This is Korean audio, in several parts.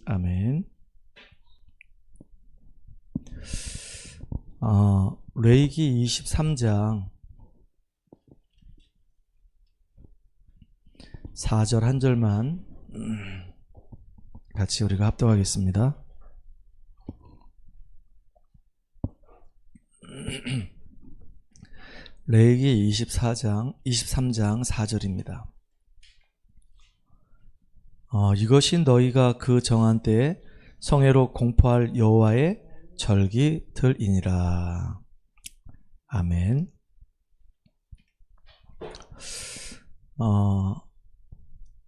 아멘. 레위기 23장 4절 한 절만 같이 우리가 합독하겠습니다. 레위기 23장 4절입니다. 이것이 너희가 그 정한 때에 성회로 공포할 여호와의 절기들이니라. 아멘.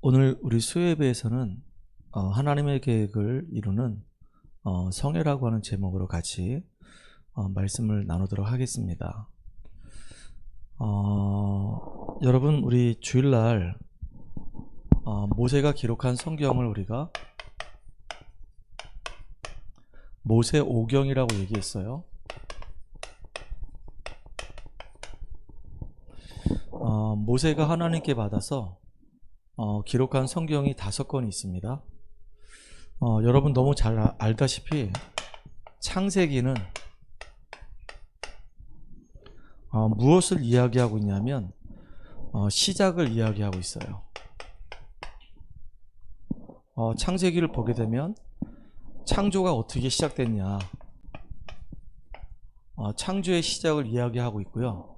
오늘 우리 수요예배에서는 하나님의 계획을 이루는 성회라고 하는 제목으로 같이 말씀을 나누도록 하겠습니다. 여러분, 우리 주일날 모세가 기록한 성경을 우리가 모세 오경이라고 얘기했어요. 모세가 하나님께 받아서 기록한 성경이 5권이 있습니다. 여러분 너무 잘 알다시피 창세기는 무엇을 이야기하고 있냐면 시작을 이야기하고 있어요. 창세기를 보게 되면 창조가 어떻게 시작됐냐, 창조의 시작을 이야기하고 있고요.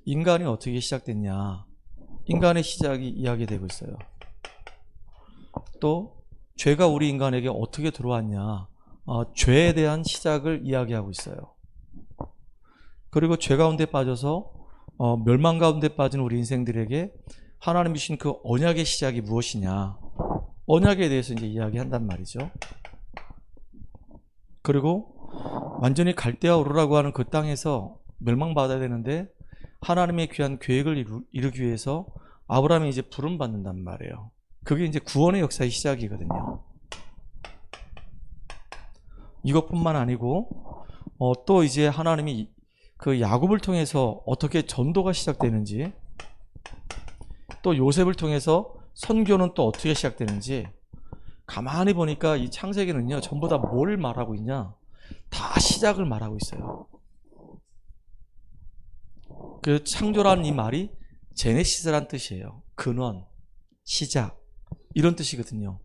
인간이 어떻게 시작됐냐, 인간의 시작이 이야기되고 있어요. 또 죄가 우리 인간에게 어떻게 들어왔냐, 죄에 대한 시작을 이야기하고 있어요. 그리고 죄 가운데 빠져서 멸망 가운데 빠진 우리 인생들에게 하나님이 주신 그 언약의 시작이 무엇이냐, 언약에 대해서 이제 이야기한단 말이죠. 그리고 완전히 갈대아 우르라고 하는 그 땅에서 멸망받아야 되는데 하나님의 귀한 계획을 이루기 위해서 아브라함이 이제 부름받는단 말이에요. 그게 이제 구원의 역사의 시작이거든요. 이것뿐만 아니고 또 이제 하나님이 그 야곱을 통해서 어떻게 전도가 시작되는지, 또 요셉을 통해서 선교는 또 어떻게 시작되는지, 가만히 보니까 이 창세기는요 전부 다 뭘 말하고 있냐, 다 시작을 말하고 있어요. 그 창조라는 이 말이 제네시스란 뜻이에요. 근원, 시작, 이런 뜻이거든요.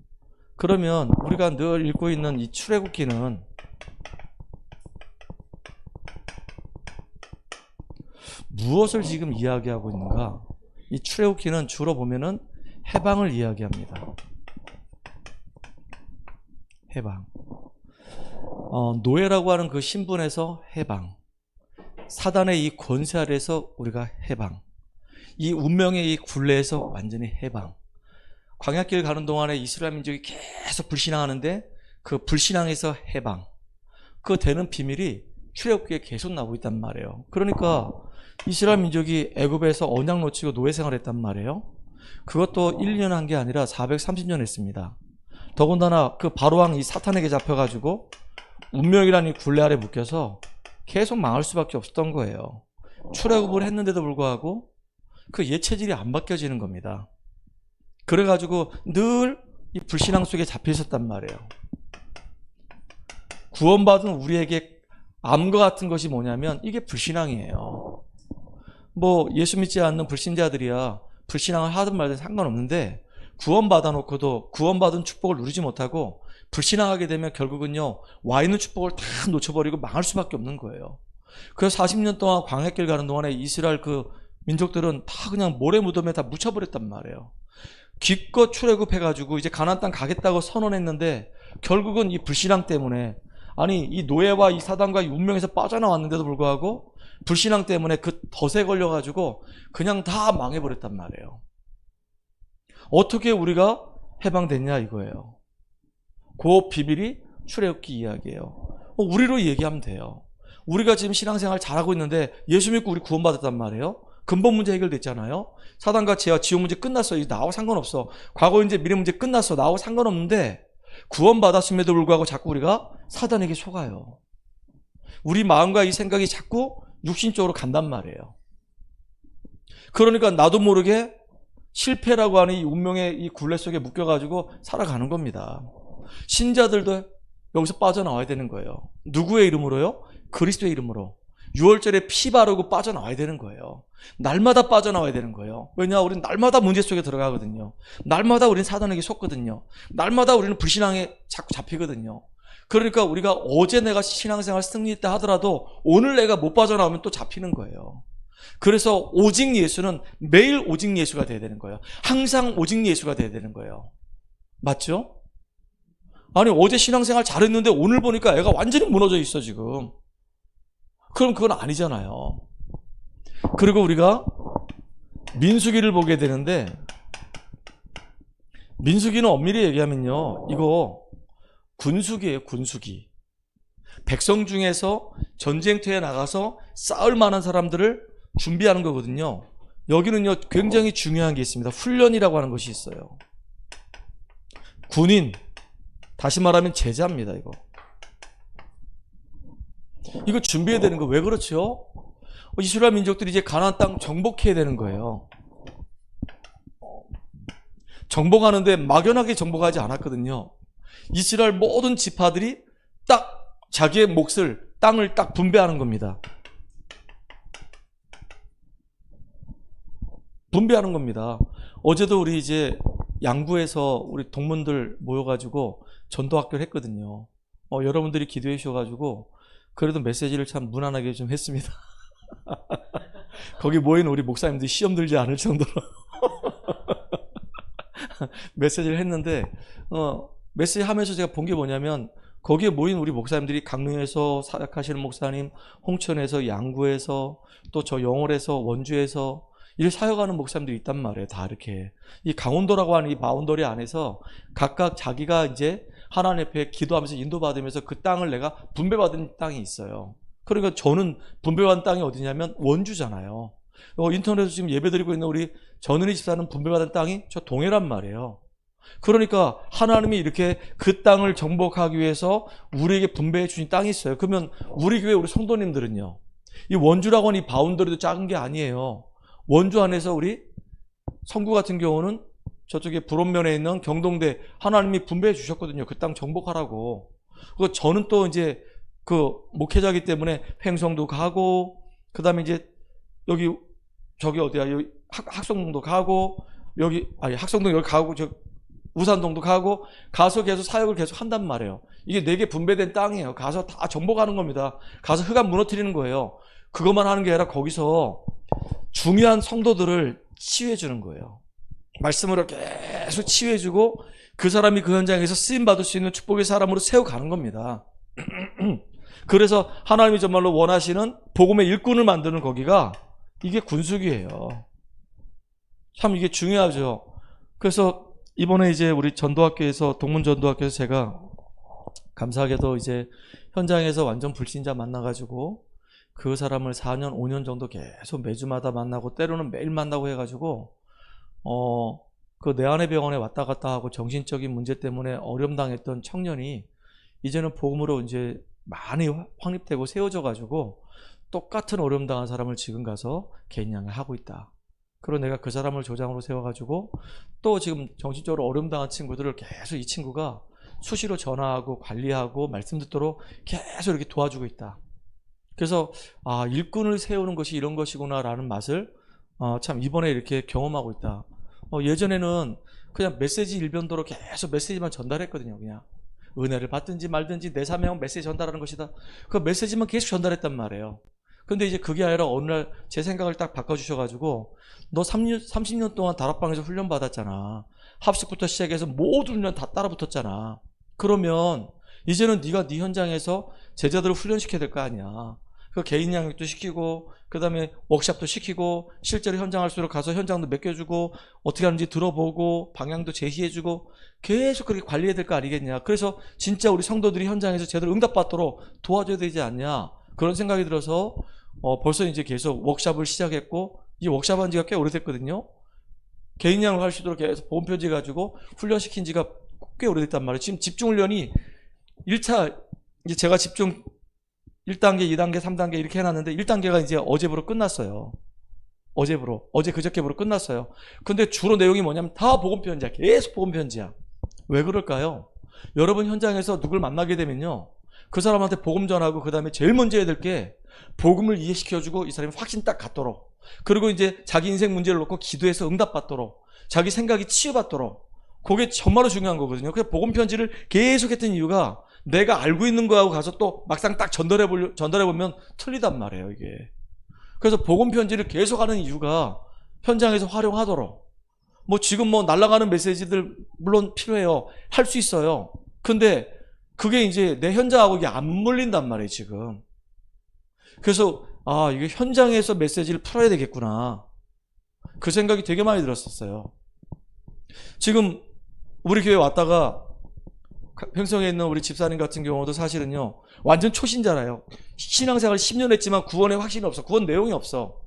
그러면 우리가 늘 읽고 있는 이 출애굽기는 무엇을 지금 이야기하고 있는가? 이 출애굽기는 주로 보면은 해방을 이야기합니다. 해방. 노예라고 하는 그 신분에서 해방. 사단의 이 권세 아래에서 우리가 해방. 이 운명의 이 굴레에서 완전히 해방. 광야길 가는 동안에 이스라엘 민족이 계속 불신앙하는데 그 불신앙에서 해방. 그 되는 비밀이 출애굽기에 계속 나오고 있단 말이에요. 그러니까 이스라엘 민족이 애굽에서 언약 놓치고 노예 생활했단 말이에요. 그것도 1년 한 게 아니라 430년 했습니다. 더군다나 그 바로왕 이 사탄에게 잡혀가지고 운명이라는 이 굴레 아래 묶여서 계속 망할 수밖에 없었던 거예요. 출애굽을 했는데도 불구하고 그 옛 체질이 안 바뀌어지는 겁니다. 그래가지고 늘 이 불신앙 속에 잡혀 있었단 말이에요. 구원받은 우리에게 암과 같은 것이 뭐냐면 이게 불신앙이에요. 뭐 예수 믿지 않는 불신자들이야 불신앙을 하든 말든 상관없는데, 구원받아 놓고도 구원받은 축복을 누리지 못하고 불신앙하게 되면 결국은요 와 있는 축복을 다 놓쳐버리고 망할 수밖에 없는 거예요. 그래서 40년 동안 광야길 가는 동안에 이스라엘 그 민족들은 다 그냥 모래 무덤에 다 묻혀버렸단 말이에요. 기껏 출애굽해가지고 이제 가나안 땅 가겠다고 선언했는데 결국은 이 불신앙 때문에, 아니 이 노예와 이 사단과 이 운명에서 빠져나왔는데도 불구하고 불신앙 때문에 그 덫에 걸려가지고 그냥 다 망해버렸단 말이에요. 어떻게 우리가 해방됐냐 이거예요. 그 비밀이 출애굽기 이야기예요. 우리로 얘기하면 돼요. 우리가 지금 신앙생활 잘하고 있는데 예수 믿고 우리 구원받았단 말이에요. 근본 문제 해결됐잖아요. 사단과 죄와 지옥 문제 끝났어. 나하고 상관없어. 과거 이제 미래 문제 끝났어. 나하고 상관없는데 구원받았음에도 불구하고 자꾸 우리가 사단에게 속아요. 우리 마음과 이 생각이 자꾸 육신적으로 간단 말이에요. 그러니까 나도 모르게 실패라고 하는 이 운명의 이 굴레 속에 묶여가지고 살아가는 겁니다. 신자들도 여기서 빠져나와야 되는 거예요. 누구의 이름으로요? 그리스도의 이름으로. 6월절에 피 바르고 빠져나와야 되는 거예요. 날마다 빠져나와야 되는 거예요. 왜냐? 우리는 날마다 문제 속에 들어가거든요. 날마다 우리는 사단에게 속거든요. 날마다 우리는 불신앙에 자꾸 잡히거든요. 그러니까 우리가 어제 내가 신앙생활 승리했다 하더라도 오늘 내가 못 빠져나오면 또 잡히는 거예요. 그래서 오직 예수는 매일 오직 예수가 돼야 되는 거예요. 항상 오직 예수가 돼야 되는 거예요. 맞죠? 아니 어제 신앙생활 잘했는데 오늘 보니까 애가 완전히 무너져 있어 지금. 그럼 그건 아니잖아요. 그리고 우리가 민수기를 보게 되는데 민수기는 엄밀히 얘기하면요. 이거 군수기예요. 군수기. 백성 중에서 전쟁터에 나가서 싸울 만한 사람들을 준비하는 거거든요. 여기는요. 굉장히 중요한 게 있습니다. 훈련이라고 하는 것이 있어요. 군인, 다시 말하면 제자입니다. 이거 준비해야 되는 거. 왜 그렇죠? 이스라엘 민족들이 이제 가나안 땅 정복해야 되는 거예요. 정복하는데 막연하게 정복하지 않았거든요. 이스라엘 모든 지파들이 딱 자기의 몫을, 땅을 딱 분배하는 겁니다. 분배하는 겁니다. 어제도 우리 이제 양구에서 우리 동문들 모여가지고 전도학교를 했거든요. 여러분들이 기도해 주셔가지고 그래도 메시지를 참 무난하게 좀 했습니다. 거기 모인 우리 목사님들이 시험 들지 않을 정도로 메시지를 했는데 메시지 하면서 제가 본 게 뭐냐면 거기에 모인 우리 목사님들이 강릉에서 사역하시는 목사님, 홍천에서, 양구에서, 또 저 영월에서, 원주에서 이를 사역하는 목사님들이 있단 말이에요. 다 이렇게 이 강원도라고 하는 이 바운더리 안에서 각각 자기가 이제 하나님 앞에 기도하면서 인도받으면서 그 땅을 내가 분배받은 땅이 있어요. 그러니까 저는 분배받은 땅이 어디냐면 원주잖아요. 인터넷에서 지금 예배드리고 있는 우리 전은희 집사는 분배받은 땅이 저 동해란 말이에요. 그러니까 하나님이 이렇게 그 땅을 정복하기 위해서 우리에게 분배해 주신 땅이 있어요. 그러면 우리 교회 우리 성도님들은요. 이 원주라고 하는 이 바운더리도 작은 게 아니에요. 원주 안에서 우리 성구 같은 경우는 저쪽에 불원면에 있는 경동대 하나님이 분배해 주셨거든요. 그 땅 정복하라고. 그리고 저는 또 이제 그 목회자이기 때문에 횡성도 가고, 그 다음에 이제 여기 저기 어디야? 여기 학성동도 가고, 학성동 여기 가고, 저 우산동도 가고, 가서 계속 사역을 계속 한단 말이에요. 이게 4개 분배된 땅이에요. 가서 다 정복하는 겁니다. 가서 흑암 무너뜨리는 거예요. 그것만 하는 게 아니라 거기서 중요한 성도들을 치유해 주는 거예요. 말씀으로 계속 치유해 주고 그 사람이 그 현장에서 쓰임 받을 수 있는 축복의 사람으로 세워가는 겁니다. 그래서 하나님이 정말로 원하시는 복음의 일꾼을 만드는 거기가 이게 군수기예요. 참 이게 중요하죠. 그래서 이번에 이제 우리 전도학교에서 동문전도학교에서 제가 감사하게도 이제 현장에서 완전 불신자 만나가지고 그 사람을 4년, 5년 정도 계속 매주마다 만나고 때로는 매일 만나고 해가지고 그 내안의 병원에 왔다 갔다 하고 정신적인 문제 때문에 어려움당했던 청년이 이제는 복음으로 이제 많이 확립되고 세워져가지고 똑같은 어려움당한 사람을 지금 가서 개인양을 하고 있다. 그리고 내가 그 사람을 조장으로 세워가지고 또 지금 정신적으로 어려움당한 친구들을 계속 이 친구가 수시로 전화하고 관리하고 말씀 듣도록 계속 이렇게 도와주고 있다. 그래서 일꾼을 세우는 것이 이런 것이구나 라는 맛을 참 이번에 이렇게 경험하고 있다. 예전에는 그냥 메시지 일변도로 계속 메시지만 전달했거든요. 그냥 은혜를 받든지 말든지 내 사명은 메시지 전달하는 것이다. 그 메시지만 계속 전달했단 말이에요. 근데 이제 그게 아니라 어느 날 제 생각을 딱 바꿔주셔가지고 너 30년 동안 다락방에서 훈련 받았잖아. 합숙부터 시작해서 모든 훈련 다 따라붙었잖아. 그러면 이제는 네가 네 현장에서 제자들을 훈련시켜야 될 거 아니야. 그 개인 양육도 시키고 그 다음에 워크숍도 시키고 실제로 현장 할수록 가서 현장도 맡겨주고 어떻게 하는지 들어보고 방향도 제시해주고 계속 그렇게 관리해야 될 거 아니겠냐. 그래서 진짜 우리 성도들이 현장에서 제대로 응답받도록 도와줘야 되지 않냐. 그런 생각이 들어서 벌써 이제 계속 워크숍을 시작했고 이 워크숍 한 지가 꽤 오래됐거든요. 개인 양육 할 수 있도록 계속 보험 편지 가지고 훈련시킨 지가 꽤 오래됐단 말이에요. 지금 집중훈련이 1차 이제 제가 집중 1단계, 2단계, 3단계 이렇게 해놨는데 1단계가 이제 어제부로 끝났어요. 어제 그저께부로 끝났어요. 근데 주로 내용이 뭐냐면 다 복음 편지야. 계속 복음 편지야. 왜 그럴까요? 여러분 현장에서 누굴 만나게 되면요, 그 사람한테 복음 전하고 그 다음에 제일 먼저 해야 될 게 복음을 이해시켜주고 이 사람이 확신 딱 갖도록, 그리고 이제 자기 인생 문제를 놓고 기도해서 응답받도록, 자기 생각이 치유받도록, 그게 정말로 중요한 거거든요. 그래서 복음 편지를 계속했던 이유가 내가 알고 있는 거하고 가서 또 막상 딱 전달해보면 틀리단 말이에요, 이게. 그래서 복음 편지를 계속하는 이유가 현장에서 활용하도록. 뭐 지금 뭐 날아가는 메시지들 물론 필요해요. 할 수 있어요. 근데 그게 이제 내 현장하고 이게 안 물린단 말이에요, 지금. 그래서 이게 현장에서 메시지를 풀어야 되겠구나. 그 생각이 되게 많이 들었었어요. 지금 우리 교회 왔다가 평성에 있는 우리 집사님 같은 경우도 사실은요, 완전 초신자라요. 신앙생활 10년 했지만 구원의 확신이 없어. 구원 내용이 없어.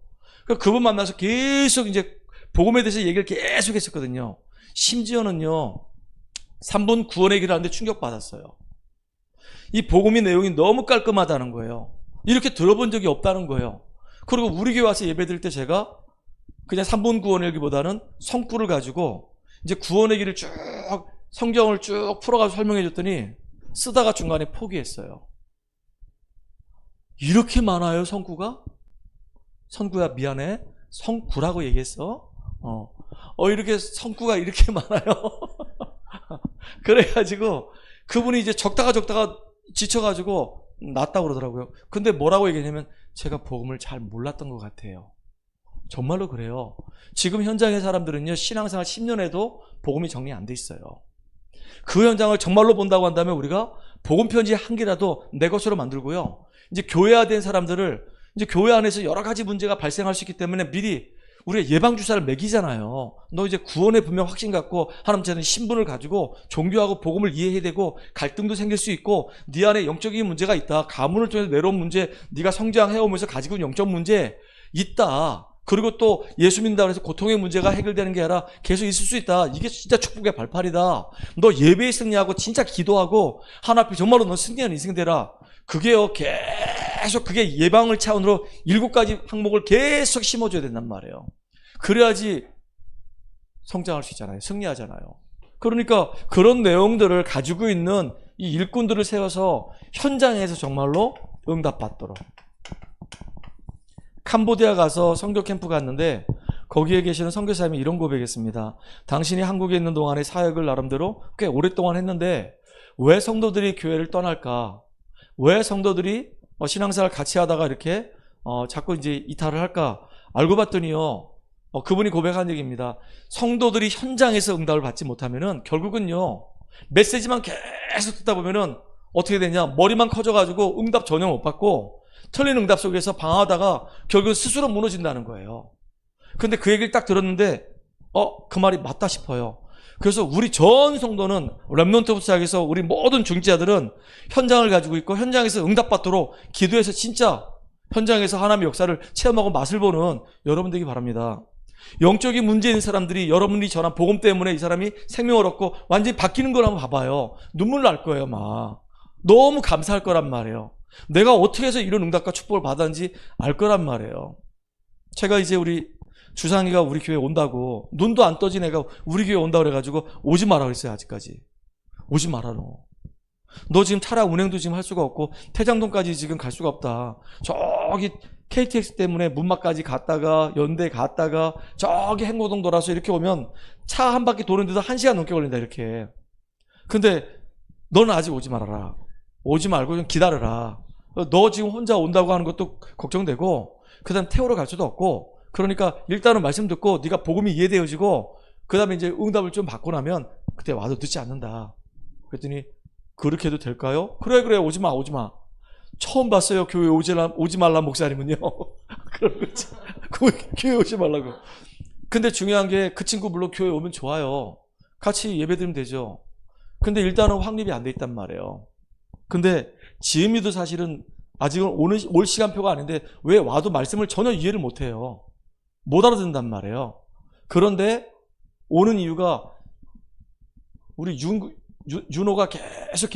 그분 만나서 계속 이제 복음에 대해서 얘기를 계속 했었거든요. 심지어는요, 3분 구원의 길을 하는데 충격받았어요. 이 복음의 내용이 너무 깔끔하다는 거예요. 이렇게 들어본 적이 없다는 거예요. 그리고 우리 교회 와서 예배 드릴 때 제가 그냥 3분 구원의 길보다는 성구를 가지고 이제 구원의 길을 쭉, 성경을 쭉 풀어가지고 설명해 줬더니 쓰다가 중간에 포기했어요. 이렇게 많아요, 성구가? 성구야, 미안해. 성구라고 얘기했어. 이렇게 성구가 이렇게 많아요. 그래가지고 그분이 이제 적다가 지쳐가지고 낫다고 그러더라고요. 근데 뭐라고 얘기했냐면 제가 복음을 잘 몰랐던 것 같아요. 정말로 그래요. 지금 현장의 사람들은요, 신앙생활 10년 해도 복음이 정리 안 돼 있어요. 그 현장을 정말로 본다고 한다면 우리가 복음 편지 한 개라도 내 것으로 만들고요, 이제 교회화된 사람들을, 이제 교회 안에서 여러 가지 문제가 발생할 수 있기 때문에 미리 우리가 예방주사를 먹이잖아요. 너 이제 구원에 분명 확신 갖고 하나님께서는 신분을 가지고 종교하고 복음을 이해해야 되고 갈등도 생길 수 있고 네 안에 영적인 문제가 있다. 가문을 통해서 내려온 문제, 네가 성장해오면서 가지고 있는 영적 문제 있다. 그리고 또 예수 믿는다고 해서 고통의 문제가 해결되는 게 아니라 계속 있을 수 있다. 이게 진짜 축복의 발판이다. 너 예배에 승리하고 진짜 기도하고 하나님 앞에 정말로 너 승리하는 인생 되라. 그게요, 계속 그게 예방을 차원으로 7가지 항목을 계속 심어줘야 된단 말이에요. 그래야지 성장할 수 있잖아요. 승리하잖아요. 그러니까 그런 내용들을 가지고 있는 이 일꾼들을 세워서 현장에서 정말로 응답받도록. 캄보디아 가서 선교 캠프 갔는데 거기에 계시는 선교사님이 이런 고백했습니다. 당신이 한국에 있는 동안에 사역을 나름대로 꽤 오랫동안 했는데 왜 성도들이 교회를 떠날까? 왜 성도들이 신앙생활 같이 하다가 이렇게 자꾸 이제 이탈을 할까? 알고 봤더니요, 그분이 고백한 얘기입니다. 성도들이 현장에서 응답을 받지 못하면은 결국은요, 메시지만 계속 듣다 보면은 어떻게 되냐? 머리만 커져가지고 응답 전혀 못 받고 틀린 응답 속에서 방황하다가 결국은 스스로 무너진다는 거예요. 근데 그 얘기를 딱 들었는데 그 말이 맞다 싶어요. 그래서 우리 전 성도는 렘넌트부터 시작해서 우리 모든 중지자들은 현장을 가지고 있고 현장에서 응답받도록 기도해서 진짜 현장에서 하나님의 역사를 체험하고 맛을 보는 여러분 되기 바랍니다. 영적인 문제 있는 사람들이 여러분이 전한 복음 때문에 이 사람이 생명을 얻고 완전히 바뀌는 걸 한번 봐봐요. 눈물 날 거예요, 막. 너무 감사할 거란 말이에요. 내가 어떻게 해서 이런 응답과 축복을 받았는지 알 거란 말이에요. 제가 이제 우리 주상이가 우리 교회 온다고, 눈도 안 떠진 애가 우리 교회 온다고 그래가지고 오지 마라 그랬어요. 아직까지 오지 마라. 너 지금 차량 운행도 지금 할 수가 없고 태장동까지 지금 갈 수가 없다. 저기 KTX 때문에 문막까지 갔다가 연대 갔다가 저기 행로동 돌아서 이렇게 오면 차 한 바퀴 도는데도 1시간 넘게 걸린다 이렇게. 근데 너는 아직 오지 말아라. 오지 말고 좀 기다려라. 너 지금 혼자 온다고 하는 것도 걱정되고 그 다음 태우러 갈 수도 없고, 그러니까 일단은 말씀 듣고 네가 복음이 이해되어지고 그 다음에 이제 응답을 좀 받고 나면 그때 와도 늦지 않는다. 그랬더니 그렇게 해도 될까요? 그래 오지 마. 처음 봤어요. 교회 오지 말라 목사님은요. 그런 거지. 교회 오지 말라고. 근데 중요한 게 그 친구 물론 교회 오면 좋아요. 같이 예배드리면 되죠. 근데 일단은 확립이 안 돼 있단 말이에요. 근데 지음이도 사실은 아직은 올 시간표가 아닌데 왜 와도 말씀을 전혀 이해를 못해요. 못 알아듣는단 말이에요. 그런데 오는 이유가 우리 윤호가 계속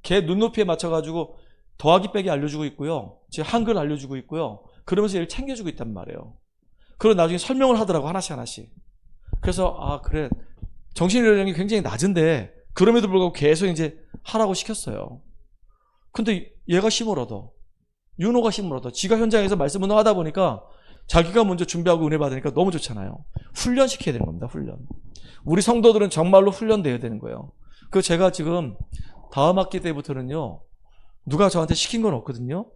걔 눈높이에 맞춰가지고 더하기 빼기 알려주고 있고요. 지금 한글 알려주고 있고요. 그러면서 얘를 챙겨주고 있단 말이에요. 그리고 나중에 설명을 하더라고, 하나씩. 그래서 그래, 정신연령이 굉장히 낮은데 그럼에도 불구하고 계속 이제 하라고 시켰어요. 근데 얘가 힘을 얻어. 윤호가 힘을 얻어. 지가 현장에서 말씀 운동하다 보니까 자기가 먼저 준비하고 은혜 받으니까 너무 좋잖아요. 훈련시켜야 되는 겁니다. 훈련. 우리 성도들은 정말로 훈련돼야 되는 거예요. 그 제가 지금 다음 학기 때부터는요. 누가 저한테 시킨 건 없거든요.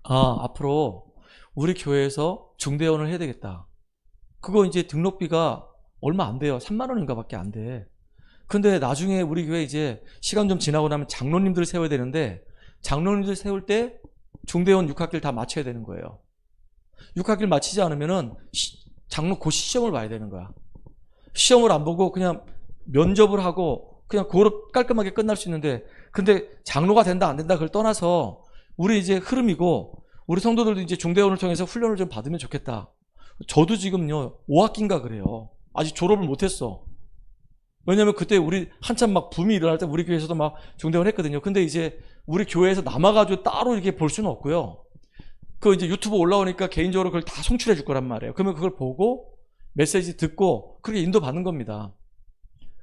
앞으로 우리 교회에서 중대원을 해야 되겠다. 그거 이제 등록비가 얼마 안 돼요. 3만 원인가 밖에 안 돼. 근데 나중에 우리 교회 이제 시간 좀 지나고 나면 장로님들을 세워야 되는데 장로님들 세울 때 중대원 6학기를 다 마쳐야 되는 거예요. 6학기를 마치지 않으면은 장로 고시 시험을 봐야 되는 거야. 시험을 안 보고 그냥 면접을 하고 그냥 그거로 깔끔하게 끝날 수 있는데 근데 장로가 된다 안 된다 그걸 떠나서 우리 이제 흐름이고 우리 성도들도 이제 중대원을 통해서 훈련을 좀 받으면 좋겠다. 저도 지금요 5학기인가 그래요. 아직 졸업을 못했어. 왜냐면 그때 우리 한참 막 붐이 일어날 때 우리 교회에서도 막 중대원 했거든요. 근데 이제 우리 교회에서 남아가지고 따로 이렇게 볼 수는 없고요. 그 이제 유튜브 올라오니까 개인적으로 그걸 다 송출해 줄 거란 말이에요. 그러면 그걸 보고 메시지 듣고 그렇게 인도 받는 겁니다.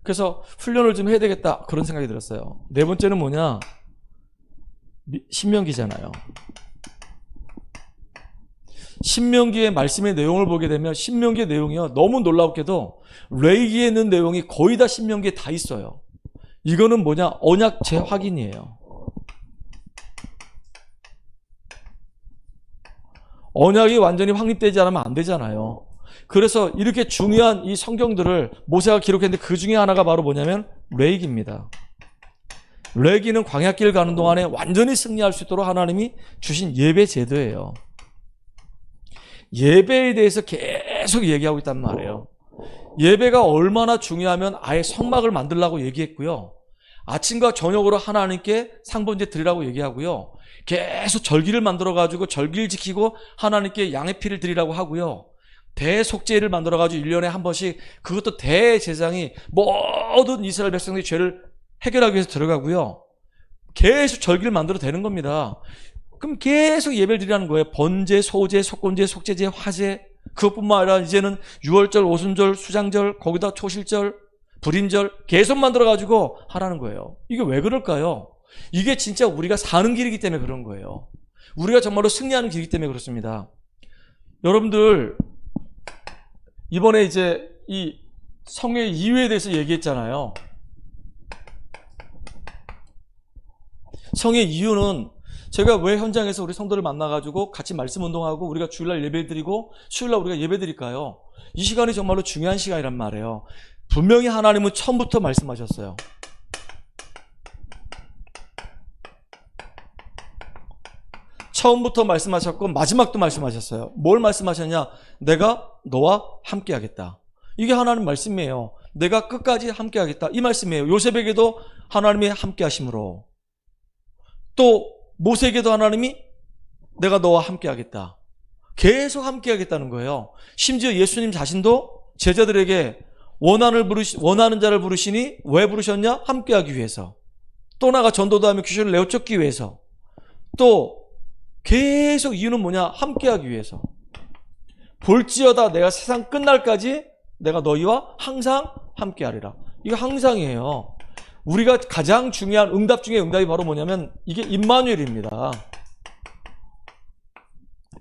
그래서 훈련을 좀 해야 되겠다 그런 생각이 들었어요. 네 번째는 뭐냐? 신명기잖아요. 신명기의 말씀의 내용을 보게 되면 신명기의 내용이요 너무 놀랍게도 레위기에 있는 내용이 거의 다 신명기에 다 있어요. 이거는 뭐냐? 언약 재확인이에요. 언약이 완전히 확립되지 않으면 안 되잖아요. 그래서 이렇게 중요한 이 성경들을 모세가 기록했는데 그 중에 하나가 바로 뭐냐면 레위기입니다. 레위기는 광야길 가는 동안에 완전히 승리할 수 있도록 하나님이 주신 예배 제도예요. 예배에 대해서 계속 얘기하고 있단 말이에요. 예배가 얼마나 중요하면 아예 성막을 만들라고 얘기했고요. 아침과 저녁으로 하나님께 상번제 드리라고 얘기하고요. 계속 절기를 만들어가지고 절기를 지키고 하나님께 양의 피를 드리라고 하고요. 대속죄를 만들어가지고 1년에 한 번씩 그것도 대제사장이 모든 이스라엘 백성들의 죄를 해결하기 위해서 들어가고요. 계속 절기를 만들어도 되는 겁니다. 그럼 계속 예배를 드리라는 거예요. 번제, 소제, 속건제, 속죄제, 화제. 그것뿐만 아니라 이제는 유월절, 오순절, 수장절, 거기다 초실절, 불임절 계속 만들어가지고 하라는 거예요. 이게 왜 그럴까요? 이게 진짜 우리가 사는 길이기 때문에 그런 거예요. 우리가 정말로 승리하는 길이기 때문에 그렇습니다. 여러분들 이번에 이제 이 성의 이유에 대해서 얘기했잖아요. 성의 이유는 제가 왜 현장에서 우리 성도를 만나가지고 같이 말씀 운동하고 우리가 주일날 예배 드리고 수요일날 우리가 예배 드릴까요? 이 시간이 정말로 중요한 시간이란 말이에요. 분명히 하나님은 처음부터 말씀하셨어요. 처음부터 말씀하셨고 마지막도 말씀하셨어요. 뭘 말씀하셨냐? 내가 너와 함께 하겠다. 이게 하나님 말씀이에요. 내가 끝까지 함께 하겠다. 이 말씀이에요. 요셉에게도 하나님이 함께 하심으로 또 모세에게도 하나님이 내가 너와 함께 하겠다. 계속 함께 하겠다는 거예요. 심지어 예수님 자신도 제자들에게 원하는 자를 부르시니 왜 부르셨냐? 함께 하기 위해서. 또 나가 전도도 하며 귀신을 내어 쫓기 위해서. 또 계속 이유는 뭐냐? 함께 하기 위해서. 볼지어다 내가 세상 끝날까지 내가 너희와 항상 함께 하리라. 이거 항상이에요. 우리가 가장 중요한 응답 중에 응답이 바로 뭐냐면 이게 임마누엘입니다.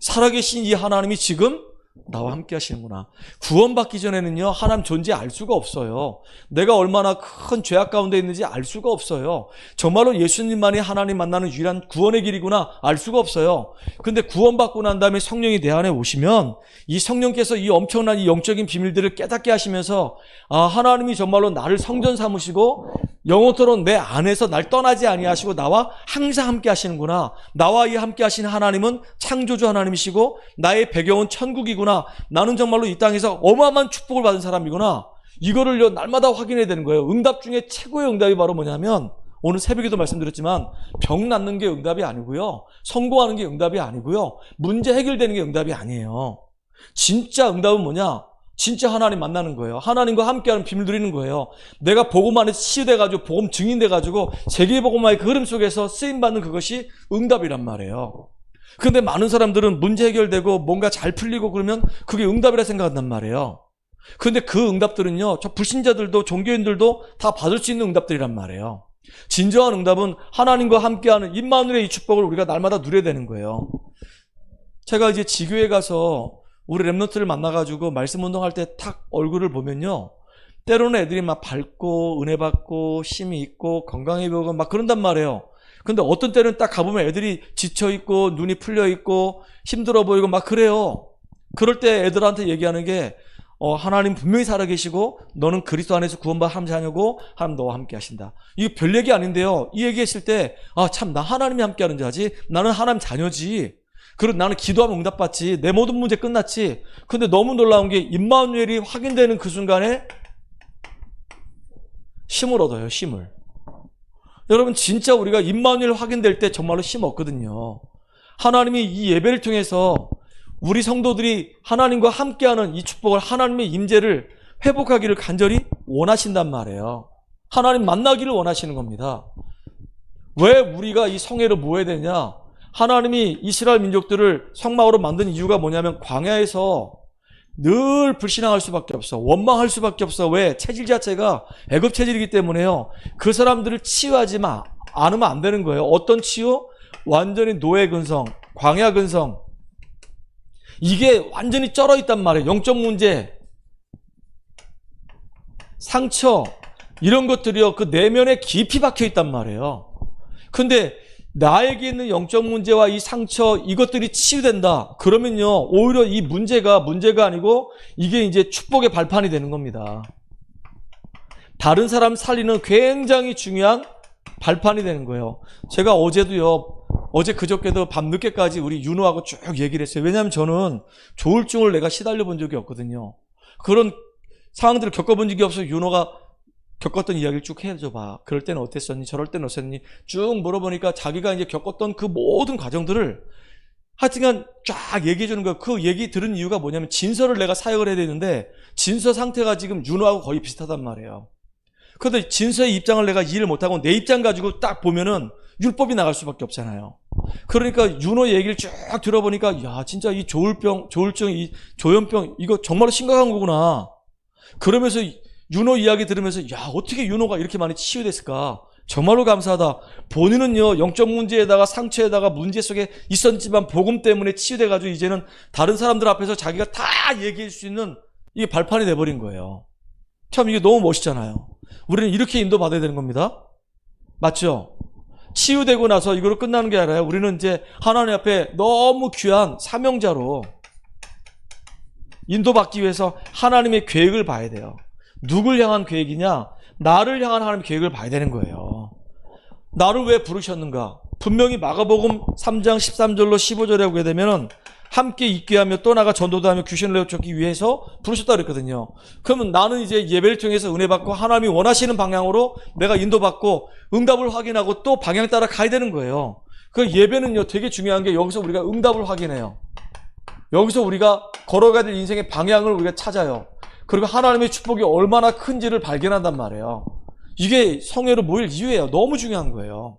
살아계신 이 하나님이 지금 나와 함께 하시는구나. 구원받기 전에는요 하나님 존재 알 수가 없어요. 내가 얼마나 큰 죄악 가운데 있는지 알 수가 없어요. 정말로 예수님만이 하나님 만나는 유일한 구원의 길이구나 알 수가 없어요. 근데 구원받고 난 다음에 성령이 내 안에 오시면 이 성령께서 이 엄청난 이 영적인 비밀들을 깨닫게 하시면서 하나님이 정말로 나를 성전 삼으시고 영원토록 내 안에서 날 떠나지 아니하시고 나와 항상 함께 하시는구나. 나와 이 함께 하시는 하나님은 창조주 하나님이시고 나의 배경은 천국이구나. 나는 정말로 이 땅에서 어마어마한 축복을 받은 사람이구나. 이거를 날마다 확인해야 되는 거예요. 응답 중에 최고의 응답이 바로 뭐냐면 오늘 새벽에도 말씀드렸지만 병 낫는 게 응답이 아니고요. 성공하는 게 응답이 아니고요. 문제 해결되는 게 응답이 아니에요. 진짜 응답은 뭐냐? 진짜 하나님 만나는 거예요. 하나님과 함께하는 비밀 누리는 거예요. 내가 복음 안에서 치유돼가지고 복음 증인돼가지고 세계복음화의 그 흐름 속에서 쓰임받는 그것이 응답이란 말이에요. 근데 많은 사람들은 문제 해결되고 뭔가 잘 풀리고 그러면 그게 응답이라 생각한단 말이에요. 근데 그 응답들은요, 저 불신자들도 종교인들도 다 받을 수 있는 응답들이란 말이에요. 진정한 응답은 하나님과 함께하는 임마누엘의 이 축복을 우리가 날마다 누려야 되는 거예요. 제가 이제 지교회 가서 우리 랩런트를 만나가지고 말씀 운동할 때 탁 얼굴을 보면요, 때로는 애들이 막 밝고 은혜 받고 힘이 있고 건강해 보이고 막 그런단 말이에요. 근데 어떤 때는 딱 가보면 애들이 지쳐 있고 눈이 풀려 있고 힘들어 보이고 막 그래요. 그럴 때 애들한테 얘기하는 게 하나님 분명히 살아계시고 너는 그리스도 안에서 구원받은 하나님 자녀고 하나님 너와 함께 하신다. 이거 별 얘기 아닌데요. 이 얘기했을 때 참 나 하나님이 함께 하는 자지, 나는 하나님 자녀지, 그리고 나는 기도하면 응답받지, 내 모든 문제 끝났지. 근데 너무 놀라운 게 임마누엘이 확인되는 그 순간에 힘을 얻어요. 힘을. 여러분 진짜 우리가 임마누엘 확인될 때 정말로 힘 얻거든요. 하나님이 이 예배를 통해서 우리 성도들이 하나님과 함께하는 이 축복을, 하나님의 임재를 회복하기를 간절히 원하신단 말이에요. 하나님 만나기를 원하시는 겁니다. 왜 우리가 이 성회를 모여야 되냐? 하나님이 이스라엘 민족들을 성막으로 만든 이유가 뭐냐면 광야에서 늘 불신앙할 수밖에 없어. 원망할 수밖에 없어. 왜? 체질 자체가 애굽 체질이기 때문에요. 그 사람들을 치유하지 않으면 안 되는 거예요. 어떤 치유? 완전히 노예 근성, 광야 근성. 이게 완전히 쩔어 있단 말이에요. 영적 문제, 상처, 이런 것들이요, 그 내면에 깊이 박혀 있단 말이에요. 근데 나에게 있는 영적 문제와 이 상처, 이것들이 치유된다. 그러면요, 오히려 이 문제가 아니고 이게 이제 축복의 발판이 되는 겁니다. 다른 사람 살리는 굉장히 중요한 발판이 되는 거예요. 제가 어제 그저께도 밤늦게까지 우리 윤호하고 쭉 얘기를 했어요. 왜냐하면 저는 조울증을 내가 시달려 본 적이 없거든요. 그런 상황들을 겪어본 적이 없어서 윤호가 겪었던 이야기를 쭉 해줘봐. 그럴 때는 어땠었니? 저럴 때는 어땠니? 쭉 물어보니까 자기가 이제 겪었던 그 모든 과정들을 하여튼간 쫙 얘기해 주는 거예요. 그 얘기 들은 이유가 뭐냐면 진서를 내가 사역을 해야 되는데 진서 상태가 지금 윤호하고 거의 비슷하단 말이에요. 그런데 진서의 입장을 내가 이해를 못하고 내 입장 가지고 딱 보면은 율법이 나갈 수밖에 없잖아요. 그러니까 윤호 얘기를 쭉 들어보니까 야 진짜 이 조울증, 이 조현병 이거 정말로 심각한 거구나. 그러면서 윤호 이야기 들으면서 야 어떻게 윤호가 이렇게 많이 치유됐을까. 정말로 감사하다. 본인은요 영적 문제에다가 상처에다가 문제 속에 있었지만 복음 때문에 치유돼가지고 이제는 다른 사람들 앞에서 자기가 다 얘기할 수 있는 이게 발판이 돼버린 거예요. 참 이게 너무 멋있잖아요. 우리는 이렇게 인도받아야 되는 겁니다. 맞죠? 치유되고 나서 이거로 끝나는 게 아니라 우리는 이제 하나님 앞에 너무 귀한 사명자로 인도받기 위해서 하나님의 계획을 봐야 돼요. 누굴 향한 계획이냐? 나를 향한 하나님의 계획을 봐야 되는 거예요. 나를 왜 부르셨는가? 분명히 마가복음 3장 13절로 15절에 보게 되면 함께 있게 하며 또 나가 전도도 하며 귀신을 내쫓기 위해서 부르셨다 그랬거든요. 그러면 나는 이제 예배를 통해서 은혜 받고 하나님이 원하시는 방향으로 내가 인도받고 응답을 확인하고 또 방향 따라 가야 되는 거예요. 그 예배는요 되게 중요한 게 여기서 우리가 응답을 확인해요. 여기서 우리가 걸어가야 될 인생의 방향을 우리가 찾아요. 그리고 하나님의 축복이 얼마나 큰지를 발견한단 말이에요. 이게 성회로 모일 이유예요. 너무 중요한 거예요.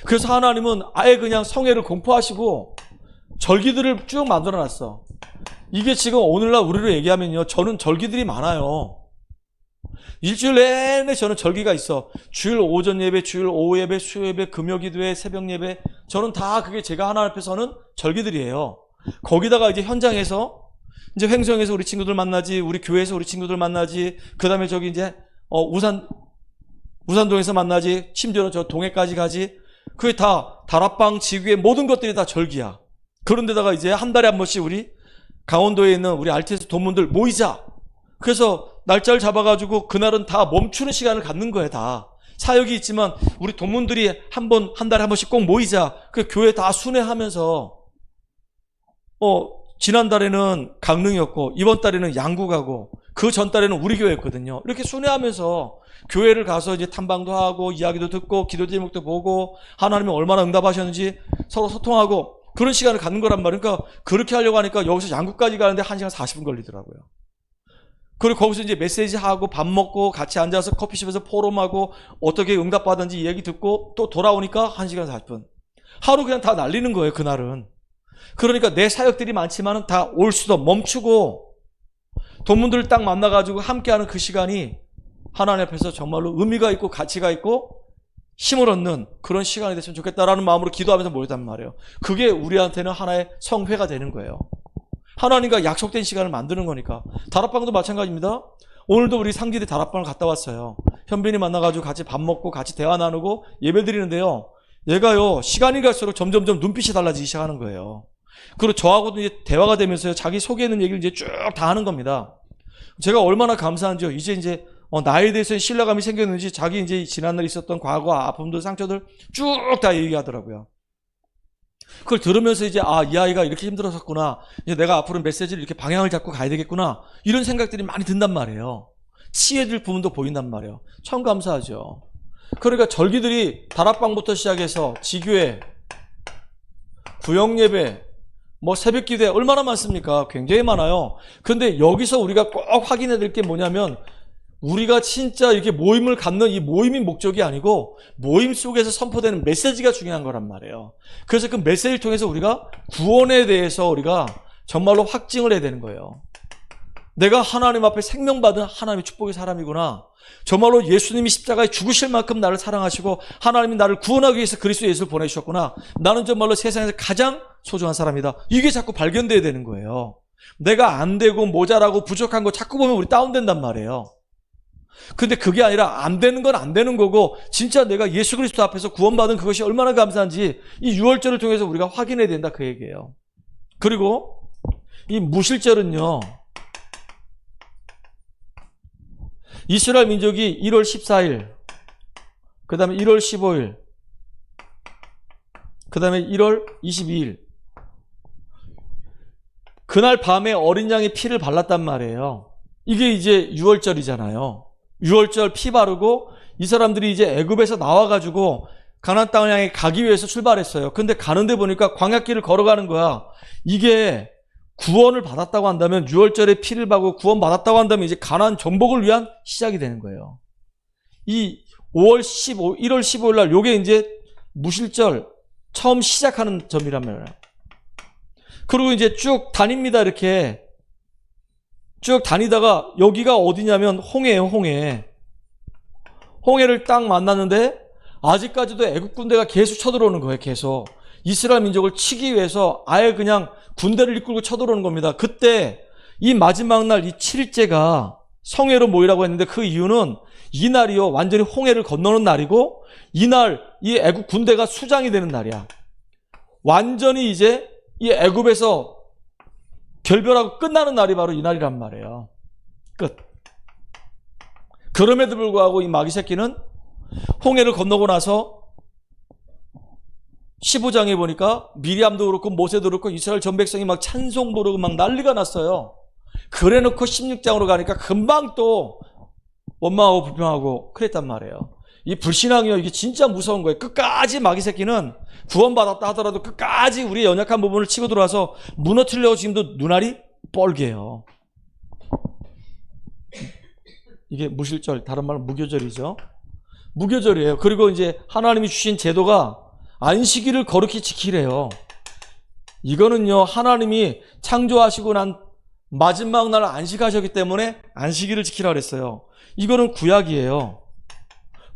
그래서 하나님은 아예 그냥 성회를 공포하시고 절기들을 쭉 만들어놨어. 이게 지금 오늘날 우리로 얘기하면요, 저는 절기들이 많아요. 일주일 내내 저는 절기가 있어. 주일 오전 예배, 주일 오후 예배, 수요 예배, 금요 기도회, 새벽 예배, 저는 다 그게 제가 하나님 앞에 서는 절기들이에요. 거기다가 이제 현장에서 이제 횡성에서 우리 친구들 만나지, 우리 교회에서 우리 친구들 만나지, 그 다음에 저기 이제 우산동에서 만나지, 심지어는 저 동해까지 가지. 그게 다 다락방 지구의 모든 것들이 다 절기야. 그런데다가 이제 한 달에 한 번씩 우리 강원도에 있는 우리 RTS 동문들 모이자. 그래서 날짜를 잡아가지고 그날은 다 멈추는 시간을 갖는 거예요. 다 사역이 있지만 우리 동문들이 한 달에 한 번씩 꼭 모이자. 그 교회 다 순회하면서 지난달에는 강릉이었고 이번 달에는 양구가고 그 전달에는 우리 교회였거든요. 이렇게 순회하면서 교회를 가서 이제 탐방도 하고 이야기도 듣고 기도 제목도 보고 하나님이 얼마나 응답하셨는지 서로 소통하고 그런 시간을 갖는 거란 말이에요. 그러니까 그렇게 하려고 하니까 여기서 양구까지 가는데 1시간 40분 걸리더라고요. 그리고 거기서 이제 메시지하고 밥 먹고 같이 앉아서 커피숍에서 포럼하고 어떻게 응답받은지 얘기 듣고 또 돌아오니까 1시간 40분. 하루 그냥 다 날리는 거예요, 그날은. 그러니까 내 사역들이 많지만은 다 올 수도 멈추고 동문들을 딱 만나가지고 함께하는 그 시간이 하나님 앞에서 정말로 의미가 있고 가치가 있고 힘을 얻는 그런 시간이 됐으면 좋겠다라는 마음으로 기도하면서 모였단 말이에요. 그게 우리한테는 하나의 성회가 되는 거예요. 하나님과 약속된 시간을 만드는 거니까. 다락방도 마찬가지입니다. 오늘도 우리 상기대 다락방을 갔다 왔어요. 현빈이 만나가지고 같이 밥 먹고 같이 대화 나누고 예배 드리는데요. 얘가요, 시간이 갈수록 점점점 눈빛이 달라지기 시작하는 거예요. 그리고 저하고도 이제 대화가 되면서요, 자기 속에 있는 얘기를 이제 쭉 다 하는 겁니다. 제가 얼마나 감사한지요. 이제 나에 대해서 신뢰감이 생겼는지 자기 이제 지난날 있었던 과거, 아픔들, 상처들 쭉 다 얘기하더라고요. 그걸 들으면서 이제 이 아이가 이렇게 힘들었었구나. 이제 내가 앞으로 메시지를 이렇게 방향을 잡고 가야 되겠구나. 이런 생각들이 많이 든단 말이에요. 치유해줄 부분도 보인단 말이에요. 참 감사하죠. 그러니까 절기들이 다락방부터 시작해서 지교회, 구역예배, 새벽기도회 얼마나 많습니까? 굉장히 많아요. 그런데 여기서 우리가 꼭 확인해야 될 게 뭐냐면 우리가 진짜 이렇게 모임을 갖는 이 모임이 목적이 아니고 모임 속에서 선포되는 메시지가 중요한 거란 말이에요. 그래서 그 메시지를 통해서 우리가 구원에 대해서 우리가 정말로 확증을 해야 되는 거예요. 내가 하나님 앞에 생명받은 하나님의 축복의 사람이구나. 정말로 예수님이 십자가에 죽으실 만큼 나를 사랑하시고 하나님이 나를 구원하기 위해서 그리스도 예수를 보내주셨구나. 나는 정말로 세상에서 가장 소중한 사람이다. 이게 자꾸 발견돼야 되는 거예요. 내가 안 되고 모자라고 부족한 거 자꾸 보면 우리 다운된단 말이에요. 근데 그게 아니라 안 되는 건 안 되는 거고 진짜 내가 예수 그리스도 앞에서 구원받은 그것이 얼마나 감사한지 이 유월절을 통해서 우리가 확인해야 된다 그 얘기예요. 그리고 이 무실절은요, 이스라엘 민족이 1월 14일, 그 다음에 1월 15일, 그 다음에 1월 22일 그날 밤에 어린 양의 피를 발랐단 말이에요. 이게 이제 유월절이잖아요. 유월절 피 바르고 이 사람들이 이제 애굽에서 나와가지고 가나안 땅을 향해 가기 위해서 출발했어요. 근데 가는데 보니까 광야길을 걸어가는 거야. 이게 구원을 받았다고 한다면, 유월절에 피를 바르고 구원 받았다고 한다면 이제 가나안 정복을 위한 시작이 되는 거예요. 이 1월 15일 날 요게 이제 무실절 처음 시작하는 점이란 말이에요. 그리고 이제 쭉 다닙니다. 이렇게 쭉 다니다가 여기가 어디냐면 홍해예요. 홍해를 딱 만났는데 아직까지도 애국 군대가 계속 쳐들어오는 거예요. 계속 이스라엘 민족을 치기 위해서 아예 그냥 군대를 이끌고 쳐들어오는 겁니다. 그때 이 마지막 날 이 7일째가 성회로 모이라고 했는데 그 이유는 이날이요, 완전히 홍해를 건너는 날이고 이날 이 애국 군대가 수장이 되는 날이야. 완전히 이제 이 애굽에서 결별하고 끝나는 날이 바로 이 날이란 말이에요. 끝. 그럼에도 불구하고 이 마귀 새끼는 홍해를 건너고 나서 15장에 보니까 미리암도 그렇고 모세도 그렇고 이스라엘 전 백성이 막 찬송 부르고 막 난리가 났어요. 그래 놓고 16장으로 가니까 금방 또 원망하고 불평하고 그랬단 말이에요. 이 불신앙이요, 이게 진짜 무서운 거예요. 끝까지 마귀 새끼는 구원받았다 하더라도 끝까지 우리의 연약한 부분을 치고 들어와서 무너뜨리려고 지금도 눈알이 뻘개요. 이게 무실절, 다른 말로 무교절이죠. 무교절이에요. 그리고 이제 하나님이 주신 제도가 안식일을 거룩히 지키래요. 이거는요, 하나님이 창조하시고 난 마지막 날 안식하셨기 때문에 안식일을 지키라 그랬어요. 이거는 구약이에요.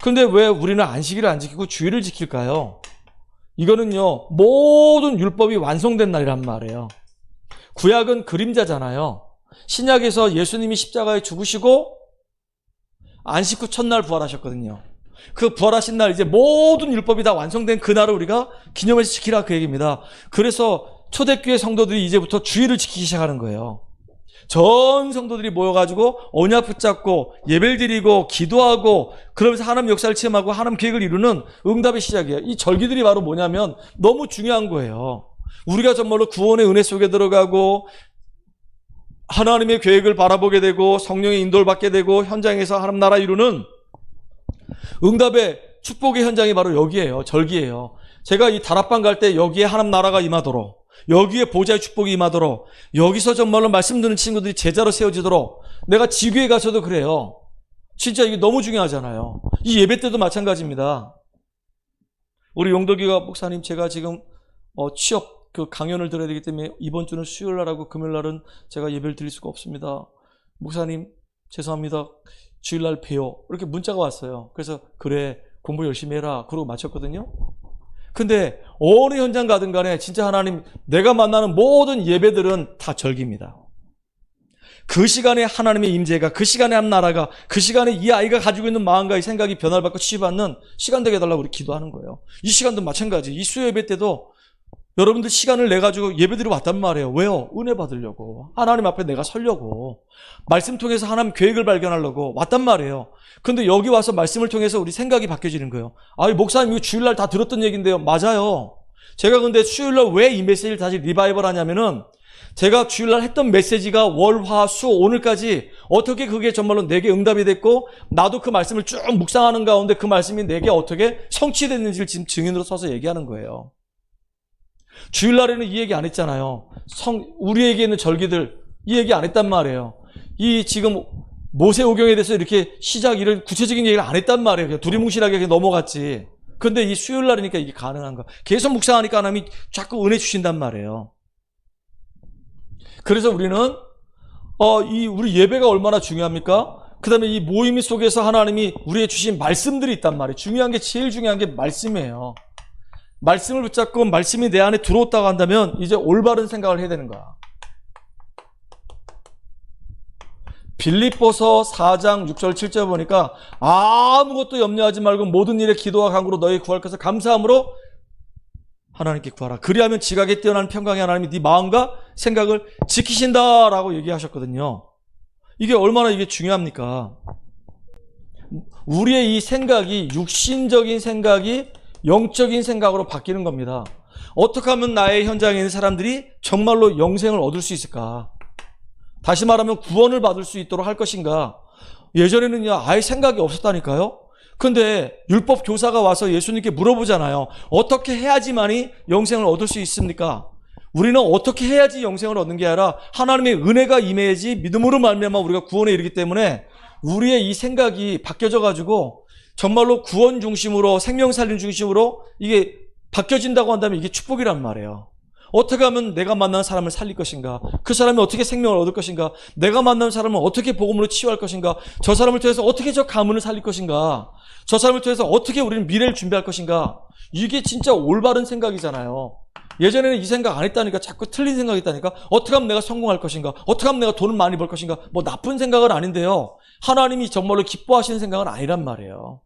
근데 왜 우리는 안식일을 안 지키고 주일을 지킬까요? 이거는요, 모든 율법이 완성된 날이란 말이에요. 구약은 그림자잖아요. 신약에서 예수님이 십자가에 죽으시고 안식 후 첫날 부활하셨거든요. 그 부활하신 날 이제 모든 율법이 다 완성된 그날을 우리가 기념해서 지키라 그 얘기입니다. 그래서 초대교회 성도들이 이제부터 주일을 지키기 시작하는 거예요. 전 성도들이 모여가지고 언약 붙잡고 예배를 드리고 기도하고 그러면서 하나님 역사를 체험하고 하나님 계획을 이루는 응답의 시작이에요. 이 절기들이 바로 뭐냐면 너무 중요한 거예요. 우리가 정말로 구원의 은혜 속에 들어가고 하나님의 계획을 바라보게 되고 성령의 인도를 받게 되고 현장에서 하나님 나라 이루는 응답의 축복의 현장이 바로 여기에요. 절기예요. 제가 이 다락방 갈 때 여기에 하나님 나라가 임하도록, 여기에 보좌의 축복이 임하도록, 여기서 정말로 말씀 듣는 친구들이 제자로 세워지도록, 내가 지교에 가서도 그래요. 진짜 이게 너무 중요하잖아요. 이 예배 때도 마찬가지입니다. 우리 용덕이가 목사님, 제가 지금 취업 강연을 들어야 되기 때문에 이번 주는 수요일 날하고 금요일 날은 제가 예배를 드릴 수가 없습니다. 목사님 죄송합니다. 주일날 봬요. 이렇게 문자가 왔어요. 그래서 그래 공부 열심히 해라. 그러고 마쳤거든요. 근데 어느 현장 가든 간에 진짜 하나님 내가 만나는 모든 예배들은 다 절기입니다. 그 시간에 하나님의 임재가, 그 시간에 한 나라가, 그 시간에 이 아이가 가지고 있는 마음과 이 생각이 변화를 받고 치유받는 시간 되게 해달라고 우리 기도하는 거예요. 이 시간도 마찬가지. 이 수요 예배 때도 여러분들 시간을 내가지고 예배드리러 왔단 말이에요. 왜요? 은혜 받으려고. 하나님 앞에 내가 서려고. 말씀 통해서 하나님 계획을 발견하려고 왔단 말이에요. 근데 여기 와서 말씀을 통해서 우리 생각이 바뀌어지는 거예요. 아이, 목사님 이거 주일날 다 들었던 얘기인데요. 맞아요. 제가 근데 수요일날 왜 이 메시지를 다시 리바이벌 하냐면은 제가 주일날 했던 메시지가 월, 화, 수, 오늘까지 어떻게 그게 정말로 내게 응답이 됐고 나도 그 말씀을 쭉 묵상하는 가운데 그 말씀이 내게 어떻게 성취됐는지를 지금 증인으로 서서 얘기하는 거예요. 주일날에는 이 얘기 안 했잖아요. 우리에게 있는 절기들 이 얘기 안 했단 말이에요. 이 지금 모세오경에 대해서 이렇게 이런 구체적인 얘기를 안 했단 말이에요. 그냥 두리뭉실하게 그냥 넘어갔지. 근데 이 수요일날이니까 이게 가능한 거야. 계속 묵상하니까 하나님이 자꾸 은혜 주신단 말이에요. 그래서 우리는 우리 예배가 얼마나 중요합니까? 그 다음에 이 모임 속에서 하나님이 우리에게 주신 말씀들이 있단 말이에요. 제일 중요한 게 말씀이에요. 말씀을 붙잡고 말씀이 내 안에 들어왔다고 한다면 이제 올바른 생각을 해야 되는 거야. 빌립보서 4장 6절 7절 보니까 아무것도 염려하지 말고 모든 일에 기도와 간구로 너희 구할 것을 감사함으로 하나님께 구하라. 그리하면 지각에 뛰어난 평강의 하나님이 네 마음과 생각을 지키신다라고 얘기하셨거든요. 이게 얼마나 이게 중요합니까? 우리의 이 생각이 육신적인 생각이 영적인 생각으로 바뀌는 겁니다. 어떻게 하면 나의 현장에 있는 사람들이 정말로 영생을 얻을 수 있을까? 다시 말하면 구원을 받을 수 있도록 할 것인가? 예전에는요 아예 생각이 없었다니까요. 근데 율법 교사가 와서 예수님께 물어보잖아요. 어떻게 해야지만이 영생을 얻을 수 있습니까? 우리는 어떻게 해야지 영생을 얻는 게 아니라 하나님의 은혜가 임해야지 믿음으로 말미암아 우리가 구원에 이르기 때문에 우리의 이 생각이 바뀌어져 가지고 정말로 구원 중심으로 생명 살림 중심으로 이게 바뀌어진다고 한다면 이게 축복이란 말이에요. 어떻게 하면 내가 만나는 사람을 살릴 것인가? 그 사람이 어떻게 생명을 얻을 것인가? 내가 만나는 사람은 어떻게 복음으로 치유할 것인가? 저 사람을 통해서 어떻게 저 가문을 살릴 것인가? 저 사람을 통해서 어떻게 우리는 미래를 준비할 것인가? 이게 진짜 올바른 생각이잖아요. 예전에는 이 생각 안 했다니까 자꾸 틀린 생각이 있다니까. 어떻게 하면 내가 성공할 것인가? 어떻게 하면 내가 돈을 많이 벌 것인가? 뭐 나쁜 생각은 아닌데요. 하나님이 정말로 기뻐하시는 생각은 아니란 말이에요.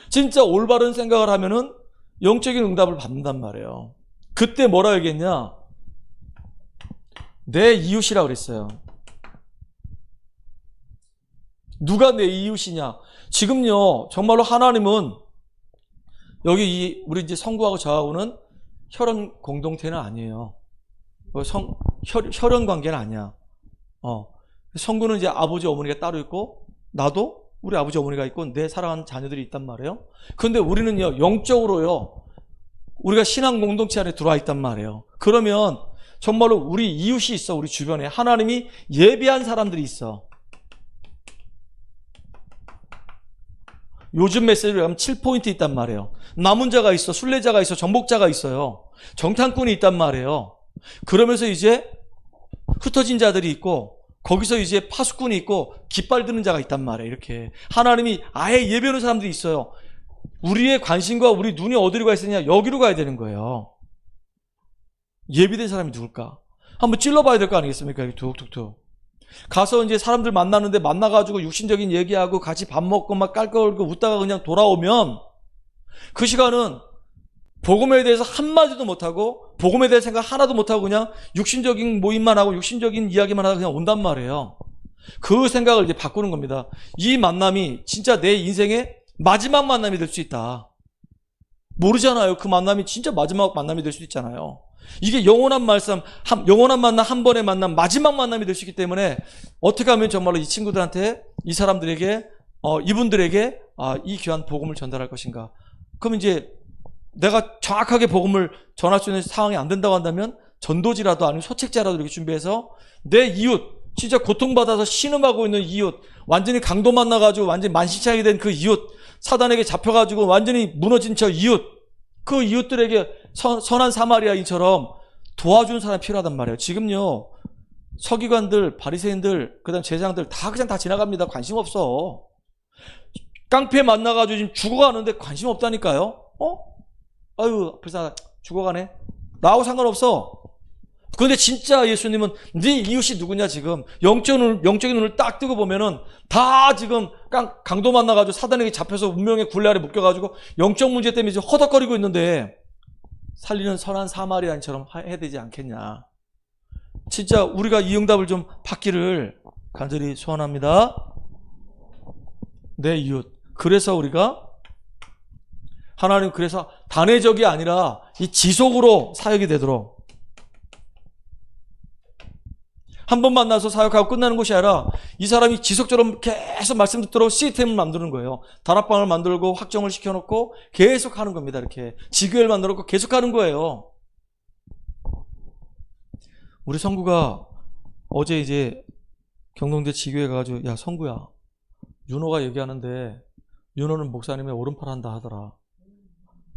진짜 올바른 생각을 하면은 영적인 응답을 받는단 말이에요. 그때 뭐라 얘기했냐? 내 이웃이라고 그랬어요. 누가 내 이웃이냐? 지금요, 정말로 하나님은 여기 우리 이제 성구하고 저하고는 혈연 공동체는 아니에요. 혈연 관계는 아니야. 성구는 이제 아버지 어머니가 따로 있고 나도 우리 아버지 어머니가 있고 내 사랑하는 자녀들이 있단 말이에요. 그런데 우리는요, 영적으로요, 우리가 신앙 공동체 안에 들어와 있단 말이에요. 그러면 정말로 우리 이웃이 있어. 우리 주변에 하나님이 예비한 사람들이 있어. 요즘 메시지로 하면 7포인트 있단 말이에요. 남은 자가 있어, 순례자가 있어, 정복자가 있어요. 정탐꾼이 있단 말이에요. 그러면서 이제 흩어진 자들이 있고 거기서 이제 파수꾼이 있고 깃발 드는 자가 있단 말이에요. 이렇게 하나님이 아예 예배하는 사람들이 있어요. 우리의 관심과 우리 눈이 어디로 가 있느냐? 여기로 가야 되는 거예요. 예비된 사람이 누굴까? 한번 찔러봐야 될 거 아니겠습니까? 이렇게 툭툭툭. 가서 이제 사람들 만나는데 만나가지고 육신적인 얘기하고 같이 밥 먹고 막 깔깔거리고 웃다가 그냥 돌아오면 그 시간은 복음에 대해서 한마디도 못하고 복음에 대해 생각 하나도 못하고 그냥 육신적인 모임만 하고 육신적인 이야기만 하다가 그냥 온단 말이에요. 그 생각을 이제 바꾸는 겁니다. 이 만남이 진짜 내 인생의 마지막 만남이 될 수 있다. 모르잖아요. 그 만남이 진짜 마지막 만남이 될 수 있잖아요. 이게 영원한 말씀, 영원한 만남, 한 번의 만남, 마지막 만남이 될 수 있기 때문에 어떻게 하면 정말로 이 친구들한테, 이 사람들에게, 이분들에게 이 귀한 복음을 전달할 것인가? 그럼 이제 내가 정확하게 복음을 전할 수 있는 상황이 안 된다고 한다면 전도지라도 아니면 소책자라도 이렇게 준비해서 내 이웃, 진짜 고통받아서 신음하고 있는 이웃, 완전히 강도 만나가지고 완전히 만신창이 된 그 이웃, 사단에게 잡혀가지고 완전히 무너진 저 이웃, 그 이웃들에게 선한 사마리아인처럼 도와주는 사람이 필요하단 말이에요. 지금요, 서기관들, 바리새인들, 그다음 제사장들 다 그냥 다 지나갑니다. 관심 없어. 깡패 만나가지고 지금 죽어가는데 관심 없다니까요. 아유, 불쌍하다. 죽어가네. 나하고 상관없어. 그런데 진짜 예수님은 네 이웃이 누구냐 지금 영적인 눈을 딱 뜨고 보면은 다 지금 강도 만나가지고 사단에게 잡혀서 운명의 굴레 아래 묶여가지고 영적 문제 때문에 지금 허덕거리고 있는데 살리는 선한 사마리아인처럼 해야 되지 않겠냐. 진짜 우리가 이 응답을 좀 받기를 간절히 소원합니다. 내 이웃. 그래서 우리가 하나님 그래서 단회적이 아니라 이 지속으로 사역이 되도록 한 번 만나서 사역하고 끝나는 것이 아니라 이 사람이 지속적으로 계속 말씀 듣도록 시스템을 만드는 거예요. 다락방을 만들고 확정을 시켜놓고 계속 하는 겁니다. 이렇게 지교회를 만들어놓고 계속 하는 거예요. 우리 성구가 어제 이제 경동대 지교회 가가지고 야 성구야 윤호가 얘기하는데 윤호는 목사님의 오른팔 한다 하더라.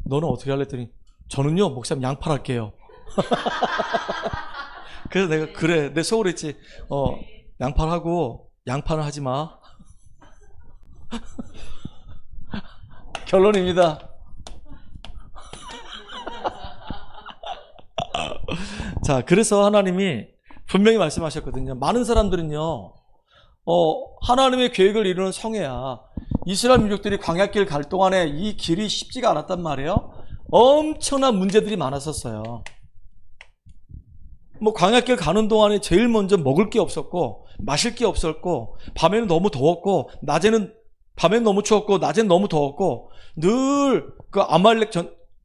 너는 어떻게 할래 했더니 저는요 목사님 양팔 할게요. 그래서 내가 그래 내 속으로 했지 양팔하고 양팔은 하지 마. 결론입니다. 자 그래서 하나님이 분명히 말씀하셨거든요. 많은 사람들은요 하나님의 계획을 이루는 성회야. 이스라엘 민족들이 광야길 갈 동안에 이 길이 쉽지가 않았단 말이에요. 엄청난 문제들이 많았었어요. 뭐 광야길 가는 동안에 제일 먼저 먹을 게 없었고 마실 게 없었고 밤에는 너무 더웠고 밤에는 너무 추웠고 낮에는 너무 더웠고 늘 그 아말렉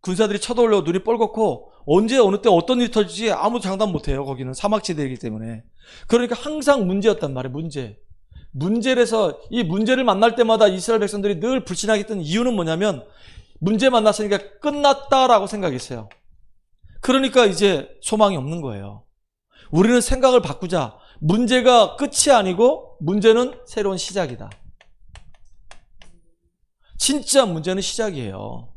군사들이 쳐들어오려고 눈이 뻘겋고 언제 어느 때 어떤 일이 터질지 아무도 장담 못해요. 거기는 사막지대이기 때문에. 그러니까 항상 문제였단 말이에요. 문제라서 이 문제를 만날 때마다 이스라엘 백성들이 늘 불신하게 했던 이유는 뭐냐면 문제 만났으니까 끝났다라고 생각했어요. 그러니까 이제 소망이 없는 거예요. 우리는 생각을 바꾸자. 문제가 끝이 아니고 문제는 새로운 시작이다. 진짜 문제는 시작이에요.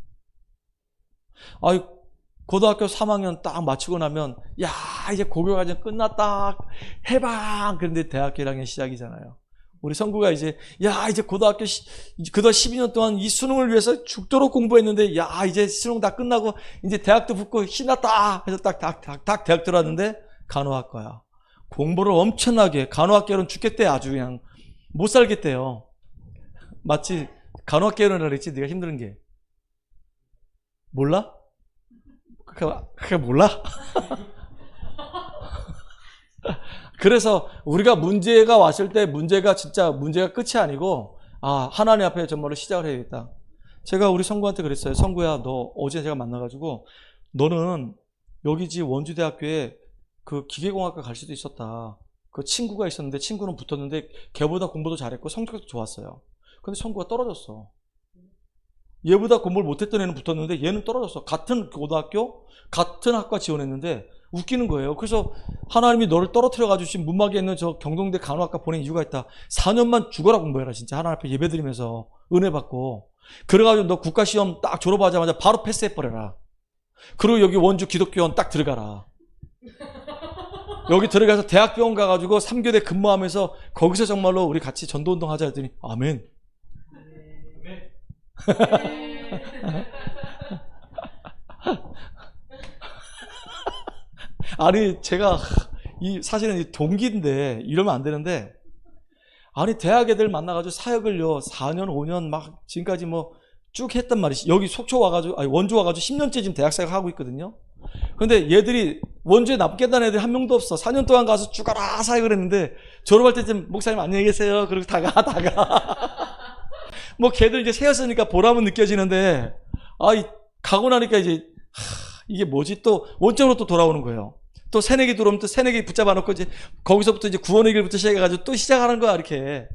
고등학교 3학년 딱 마치고 나면 야 이제 고교과정 끝났다 해방. 그런데 대학교 1학년 시작이잖아요. 우리 성구가 이제 야 이제 고등학교 그동안 12년 동안 이 수능을 위해서 죽도록 공부했는데 야 이제 수능 다 끝나고 이제 대학도 붙고 신났다 해서 딱 대학 들어왔는데 간호학과야. 공부를 엄청나게 간호학계는 죽겠대. 아주 그냥 못 살겠대요. 마치 간호학계는 그랬지 네가 힘든 게 몰라? 그게 몰라? 그래서 우리가 문제가 왔을 때 문제가 끝이 아니고 하나님 앞에 정말로 시작을 해야겠다. 제가 우리 성구한테 그랬어요. 성구야 너 어제 제가 만나가지고 너는 여기지 원주대학교에 그 기계공학과 갈 수도 있었다. 그 친구가 있었는데 친구는 붙었는데 걔보다 공부도 잘했고 성적도 좋았어요. 근데 성구가 떨어졌어. 얘보다 공부를 못했던 애는 붙었는데 얘는 떨어졌어. 같은 고등학교 같은 학과 지원했는데 웃기는 거예요. 그래서 하나님이 너를 떨어뜨려가지고 지금 문막에 있는 저 경동대 간호학과 보낸 이유가 있다. 4년만 죽어라 공부해라. 진짜 하나님 앞에 예배드리면서 은혜 받고. 그래가지고 너 국가시험 딱 졸업하자마자 바로 패스해버려라. 그리고 여기 원주 기독교원 딱 들어가라. 여기 들어가서 대학병원 가가지고 3교대 근무하면서 거기서 정말로 우리 같이 전도운동 하자 했더니 아멘. 아니 제가 사실은 이 동기인데 이러면 안 되는데 아니 대학 애들 만나가지고 사역을요 4년 5년 막 지금까지 뭐 쭉 했단 말이지. 여기 속초 와가지고 원주 와가지고 10년째 지금 대학 사역 하고 있거든요. 근데 얘들이 원주에 납겠다는 애들이 한 명도 없어. 4년 동안 가서 죽어라 사역을 했는데 졸업할 때쯤 목사님 안녕히 계세요. 그리고 다가 뭐 걔들 이제 세였으니까 보람은 느껴지는데 가고 나니까 이제 이게 뭐지 또 원점으로 또 돌아오는 거예요. 또 새내기 들어오면 또 새내기 붙잡아 놓고 이제 거기서부터 이제 구원의 길부터 시작해가지고 또 시작하는 거야 이렇게.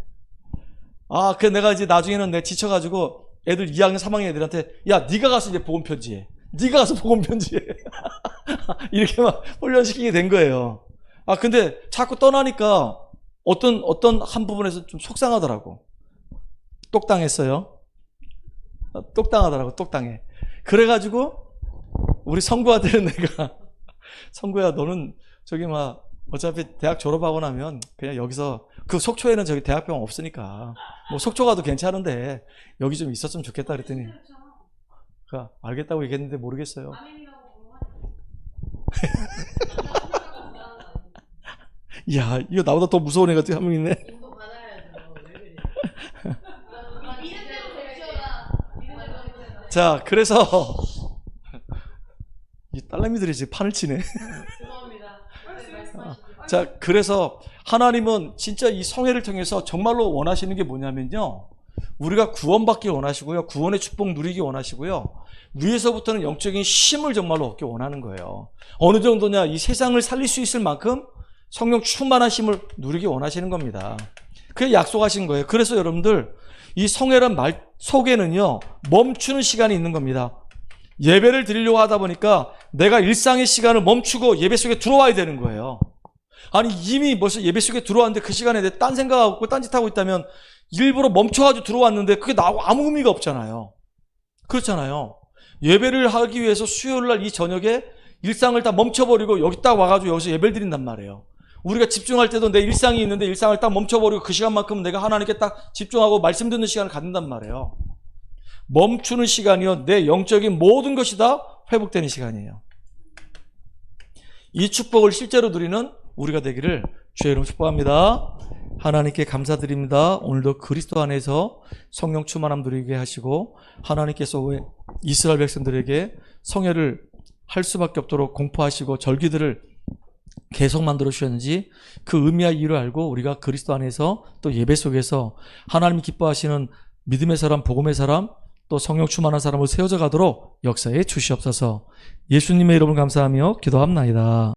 그래서 내가 이제 나중에는 내가 지쳐가지고 애들 2학년 3학년 애들한테 야 네가 가서 이제 복음 편지해. 네가 가서 복음 편지해. 이렇게 막 훈련시키게 된 거예요. 근데 자꾸 떠나니까 어떤 한 부분에서 좀 속상하더라고. 똑당했어요. 똑당하더라고. 똑당해. 그래가지고 우리 성구한테는 내가 성구야 너는 저기 막 어차피 대학 졸업하고 나면 그냥 여기서 그 속초에는 저기 대학병원 없으니까 뭐 속초 가도 괜찮은데 여기 좀 있었으면 좋겠다 그랬더니 알겠다고 얘기했는데 모르겠어요. 야, 이거 나보다 더 무서운 애가 한 명 있네. 자, 그래서 이 딸내미들이 지금 판을 치네. 자, 그래서 하나님은 진짜 이 성회를 통해서 정말로 원하시는 게 뭐냐면요, 우리가 구원받기 원하시고요, 구원의 축복 누리기 원하시고요, 위에서부터는 영적인 힘을 정말로 얻기 원하는 거예요. 어느 정도냐, 이 세상을 살릴 수 있을 만큼 성령 충만한 힘을 누리기 원하시는 겁니다. 그게 약속하신 거예요. 그래서 여러분들 이 성회란 말 속에는요, 멈추는 시간이 있는 겁니다. 예배를 드리려고 하다 보니까 내가 일상의 시간을 멈추고 예배 속에 들어와야 되는 거예요. 아니, 이미 벌써 예배 속에 들어왔는데 그 시간에 내 딴 생각하고 딴짓하고 있다면 일부러 멈춰가지고 들어왔는데 그게 나하고 아무 의미가 없잖아요. 그렇잖아요. 예배를 하기 위해서 수요일날 이 저녁에 일상을 다 멈춰버리고 여기 딱 와가지고 여기서 예배를 드린단 말이에요. 우리가 집중할 때도 내 일상이 있는데 일상을 딱 멈춰버리고 그 시간만큼 내가 하나님께 딱 집중하고 말씀 듣는 시간을 갖는단 말이에요. 멈추는 시간이요, 내 영적인 모든 것이 다 회복되는 시간이에요. 이 축복을 실제로 누리는 우리가 되기를 주의 이름으로 축복합니다. 하나님께 감사드립니다. 오늘도 그리스도 안에서 성령 충만함 누리게 하시고 하나님께서 왜 이스라엘 백성들에게 성회를 할 수밖에 없도록 공포하시고 절기들을 계속 만들어 주셨는지 그 의미와 이유를 알고 우리가 그리스도 안에서 또 예배 속에서 하나님이 기뻐하시는 믿음의 사람, 복음의 사람, 또 성령 충만한 사람으로 세워져 가도록 역사해 주시옵소서. 예수님의 이름을 감사하며 기도합나이다.